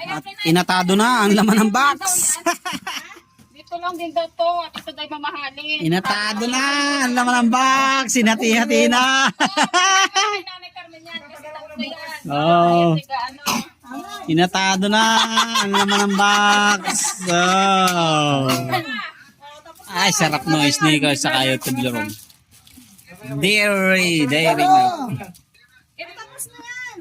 At inatado na ang laman ng box. Dito lang din daw to. At ito daw mamahalin. Inatado na ang laman ng box. Sinati-hati na. Ay, Nanay Carmen yan. Kasi tatlo yan. Oh. Tiga, ano. Inatado na ang laman ng box. Oh. Ay, sarap no. Sneakers sa kayo Toblerone. Dairy milk. Tapos na yan.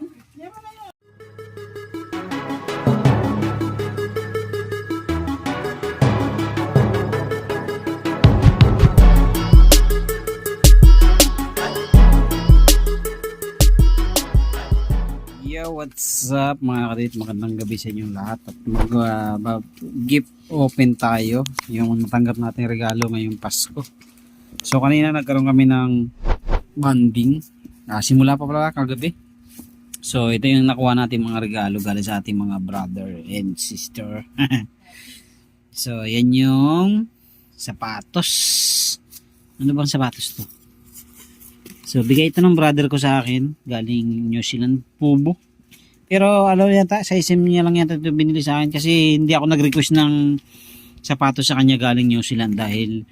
Yo, what's up mga kadit? Magandang gabi sa inyong lahat. At mag-gift open tayo. Yung natanggap natin regalo ngayong Pasko. So kanina nagkaroon kami ng bonding. Simula pa pala kagabi. So ito yung nakuha natin mga regalo galing sa ating mga brother and sister. So yan yung sapatos. Ano bang sapatos to? So bigay ito ng brother ko sa akin. Galing New Zealand, Pubo. Pero alam yata, sa SM niya lang yata ito binili sa akin. Kasi hindi ako nag-request ng sapatos sa kanya galing New Zealand. Dahil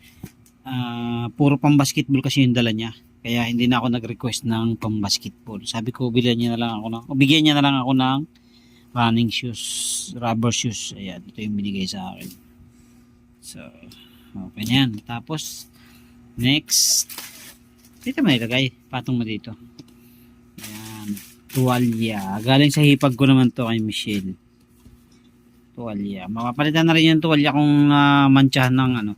puro pang basketball kasi yung dala niya. Kaya hindi na ako nag-request ng pang basketball. Sabi ko bigyan niya na lang ako ng running shoes, rubber shoes. Ayan, ito yung binigay sa akin. So, okay na yan. Tapos, next, dito mo ilagay. Patong mo dito. Ayan. Tuwalya. Galing sa hipag ko naman to kay Michelle. Tuwalya. Mapapalitan na rin yung tuwalya kung mantsahan ng ano.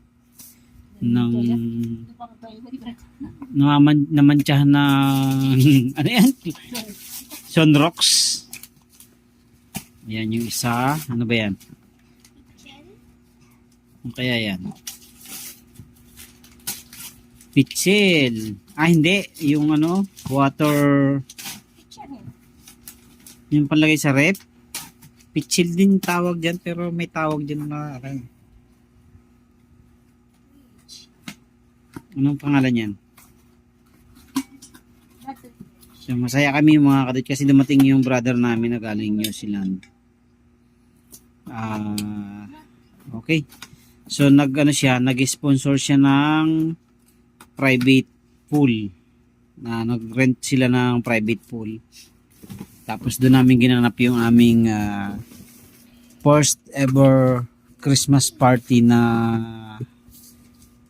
Namantsahan ng ano yan? Sunrox. Ayan yung isa. Ano ba yan? Ano kaya yan? Pitsil. Hindi. Yung ano, water. Yung panlagay sa rep. Pitsil din tawag dyan. Pero may tawag dyan na anong pangalan yan? So masaya kami mga kadit kasi dumating yung brother namin na galing New Zealand. Okay. So nag-sponsor siya ng private pool. Nag-rent sila ng private pool. Tapos doon namin ginanap yung aming first ever Christmas party na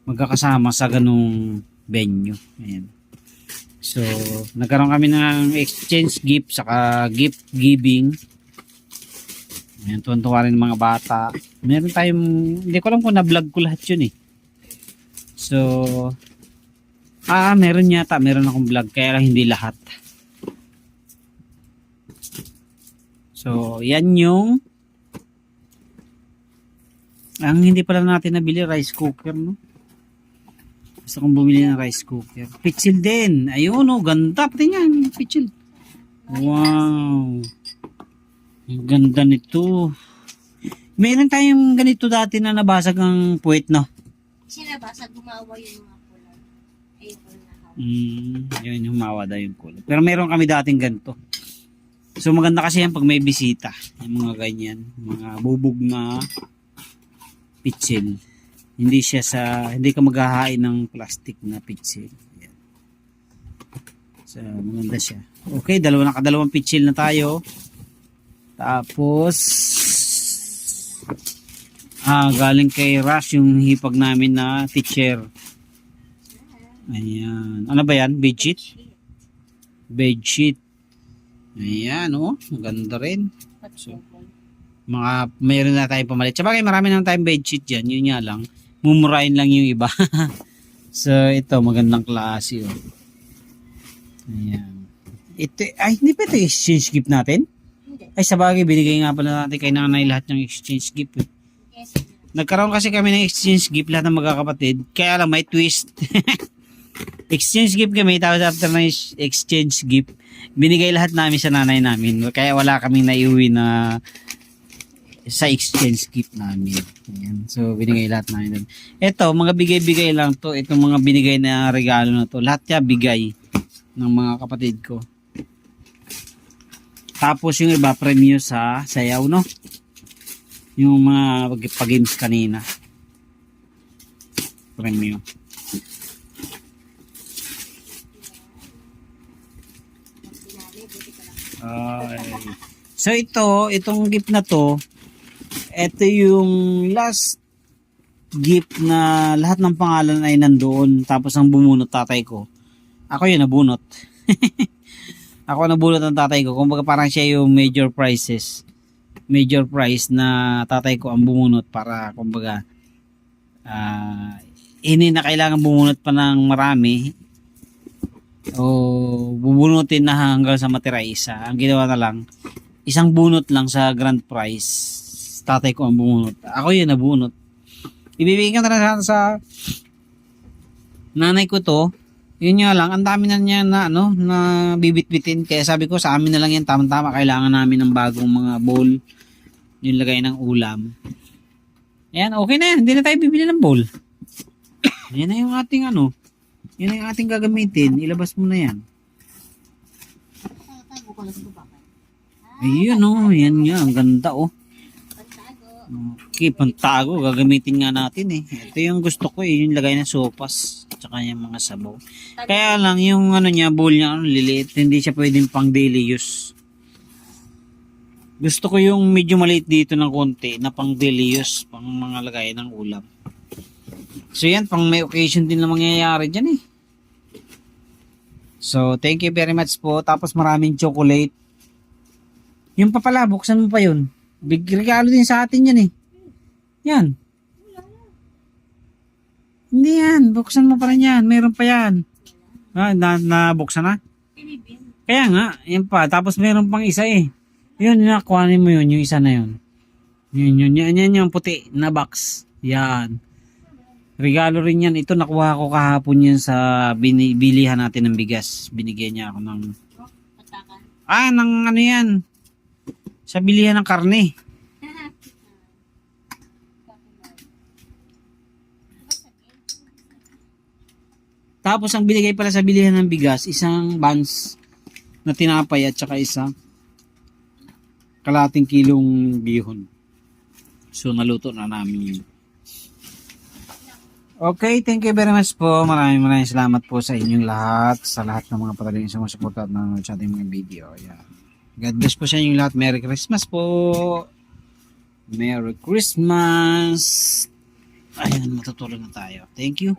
magkakasama sa ganung venue. Ayan. So, nagkaroon kami ng exchange gift saka gift giving. Ayan, tuwan-tuwa rin mga bata. Meron tayong, hindi ko alam kung na-vlog ko lahat yun eh. So, meron akong vlog kaya lang hindi lahat. So, yan yung ang hindi pala natin nabili rice cooker, no? Gusto kong bumili ng rice cooker. Pitsil din. Ayun, oh, ganda. Pati nga, pitsil. Wow. Ang ganda nito. Meron tayong ganito dati na nabasag ang puwet, no? Sinabasag, gumawa yung mga kulay. Ayun na. Yun, humawa daw yung kulay. Pero meron kami dating ganito. So, maganda kasi yan pag may bisita. Yung mga ganyan. Mga bubog na pitsil. Hindi ka maghahain ng plastic na pitsil. Ayan. So, maganda siya. Okay, nakadalawang pitsil na tayo. Tapos, galing kay Rush yung hipag namin na teacher. Ayan. Ano ba yan? Bedsheet? Bedsheet. Ayan, oh. Maganda rin. So, mayroon na tayong pamalit. Sabagay, marami na tayong bedsheet dyan. Yun nga lang. Mumurahin lang yung iba. So, ito, magandang klase. Oh. Ayan. Ito, hindi pa ito exchange gift natin? Hindi. Ay, sabagay, binigay nga pala natin kay nanay lahat ng exchange gift. Eh. Yes. Nagkaroon kasi kami ng exchange gift lahat ng magkakapatid. Kaya lang, may twist. Exchange gift kami, tapos after ng exchange gift, binigay lahat namin sa nanay namin. Kaya wala kaming naiuwi na sa exchange gift namin. Ayan. So, binigay lahat namin. Ito, mga bigay-bigay lang to. Itong mga binigay na regalo na to. Lahat niya bigay ng mga kapatid ko. Tapos yung iba premyo sa sayaw, no? Yung mga pag-games kanina. Premyo. So itong gift na to, ito yung last gift na lahat ng pangalan ay nandoon. Tapos ang bumunot tatay ko. Ako yun nabunot. Ako nabunot ng tatay ko. Kumbaga parang siya yung major prize na tatay ko ang bumunot para kumbaga hindi na kailangan bumunot pa ng marami o bubunutin na hanggang sa matira isa. Ang ginawa na lang, isang bunot lang sa grand prize. Tatay ko ang bumunot. Ako yun nabunot. Ibibigyan ko na lang sa nanay ko to. Yun nga lang, ang dami na niya na bibit-bitin. Kaya sabi ko sa amin na lang yan, tama-tama. Kailangan namin ng bagong mga bowl. Yung lagay ng ulam. Ayan, okay na yan. Hindi na tayo bibili ng bowl. Yan na yung ating yan na yung ating gagamitin. Ilabas mo na yan. Ayun yan nga. Ang ganda Okay, pantago. Gagamitin nga natin eh. Ito yung gusto ko yung lagay ng sopas. Tsaka yung mga sabaw. Kaya lang yung niya, bowl niya, liliit. Hindi siya pwedeng pang daily use. Gusto ko yung medyo maliit dito ng konti na pang daily use. Pang mga lagay ng ulam. So yan, pang may occasion din na mangyayari dyan eh. So, thank you very much po. Tapos maraming chocolate. Yung pa pala, buksan mo pa yun. Big regalo din sa atin yan eh. Yan. Hindi yan. Buksan mo pa rin yan. Meron pa yan. Nabuksan na? Kaya nga. Yan pa. Tapos meron pang isa eh. Yun, kuhanin mo yun. Yung isa na yun. Yan yung puti na box. Yan. Regalo rin yan. Ito nakuha ko kahapon yan sa bilihan natin ng bigas. Binigyan niya ako ng... ng yan. Sa bilihan ng karne. Tapos ang binigay pala sa bilihan ng bigas, isang buns na tinapay at saka isang kalating kilong bihon. So naluto na namin yun. Okay, thank you very much po. Maraming salamat po sa inyong lahat. Sa lahat ng mga patuloy na sumusuporta at nanonood sa ating mga video. Ayan. God bless po sa inyong lahat. Merry Christmas po. Merry Christmas. Ayan, matutulog na tayo. Thank you.